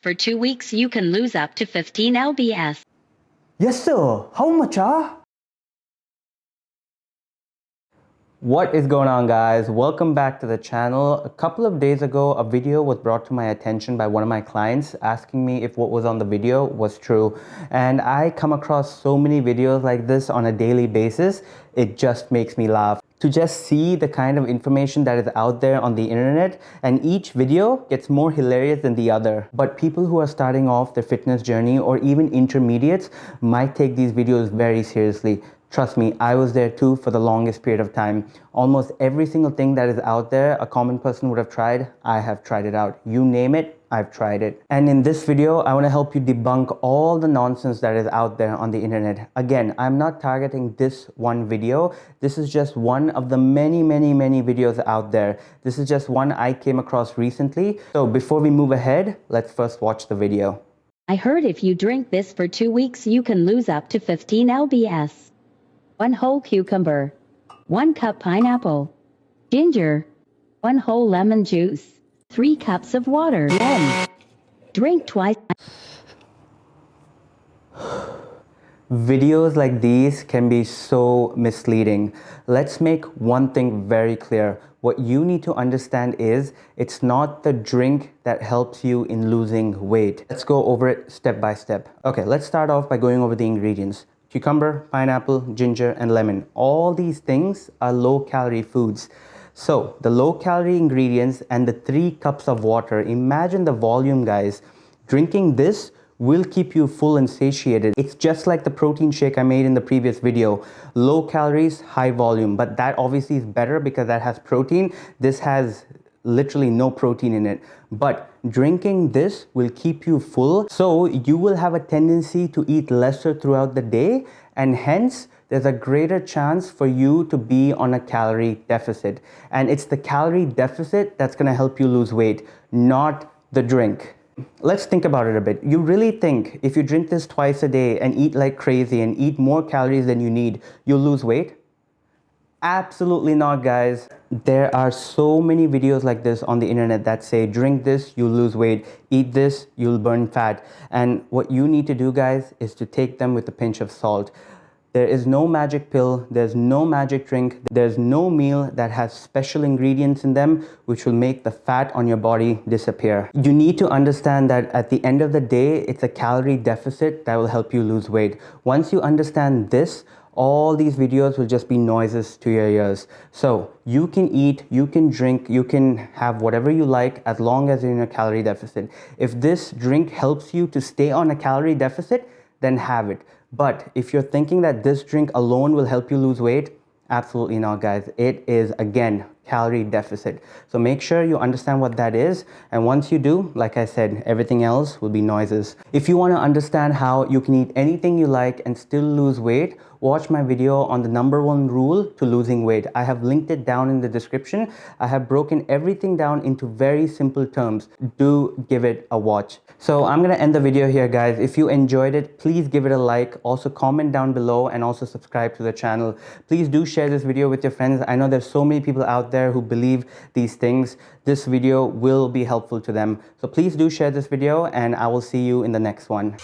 For 2 weeks, you can lose up to 15 lbs. Yes, sir. How much, What is going on, guys? Welcome back to the channel. A couple of days ago, a video was brought to my attention by one of my clients asking me if what was on the video was true. And I come across so many videos like this on a daily basis. It just makes me laugh. To just see the kind of information that is out there on the internet, and each video gets more hilarious than the other. But people who are starting off their fitness journey or even intermediates might take these videos very seriously. Trust me, I was there too for the longest period of time. Almost every single thing that is out there a common person would have tried, I have tried it out. You name it, I've tried it. And in this video, I want to help you debunk all the nonsense that is out there on the internet. Again, I'm not targeting this one video. This is just one of the many videos out there. This is just one I came across recently. So before we move ahead, let's first watch the video. I heard if you drink this for 2 weeks, you can lose up to 15 lbs. 1 whole cucumber, 1 cup pineapple, ginger, 1 whole lemon juice, 3 cups of water. Then drink twice. Videos like these can be so misleading. Let's make one thing very clear. What you need to understand is it's not the drink that helps you in losing weight. Let's go over it step by step. Okay, let's start off by going over the ingredients. Cucumber, pineapple, ginger, and lemon. All these things are low-calorie foods. So the low-calorie ingredients and the 3 cups of water, imagine the volume, guys. Drinking this will keep you full and satiated. It's just like the protein shake I made in the previous video. Low calories, high volume, but that obviously is better because that has protein. This has literally no protein in it, but drinking this will keep you full, so you will have a tendency to eat lesser throughout the day, and hence there's a greater chance for you to be on a calorie deficit. And it's the calorie deficit that's going to help you lose weight, not the drink. Let's think about it a bit. You really think if you drink this twice a day and eat like crazy and eat more calories than you need, you'll lose weight? Absolutely not, guys. There are so many videos like this on the internet that say drink this, you'll lose weight, eat this, you'll burn fat. And what you need to do, guys, is to take them with a pinch of salt. There is no magic pill, there's no magic drink, there's no meal that has special ingredients in them which will make the fat on your body disappear. You need to understand that at the end of the day, it's a calorie deficit that will help you lose weight. Once you understand this, all these videos will just be noises to your ears. So you can eat, you can drink, you can have whatever you like as long as you're in a calorie deficit. If this drink helps you to stay on a calorie deficit, then have it. But if you're thinking that this drink alone will help you lose weight, absolutely not, guys. It is, again, calorie deficit. So make sure you understand what that is. And once you do, like I said, everything else will be noises. If you want to understand how you can eat anything you like and still lose weight, watch my video on the #1 rule to losing weight. I have linked it down in the description. I have broken everything down into very simple terms. Do give it a watch. So I'm going to end the video here, guys. If you enjoyed it, please give it a like. Also comment down below and also subscribe to the channel. Please do share this video with your friends. I know there's so many people out there who believe these things. This video will be helpful to them. So please do share this video, and I will see you in the next one.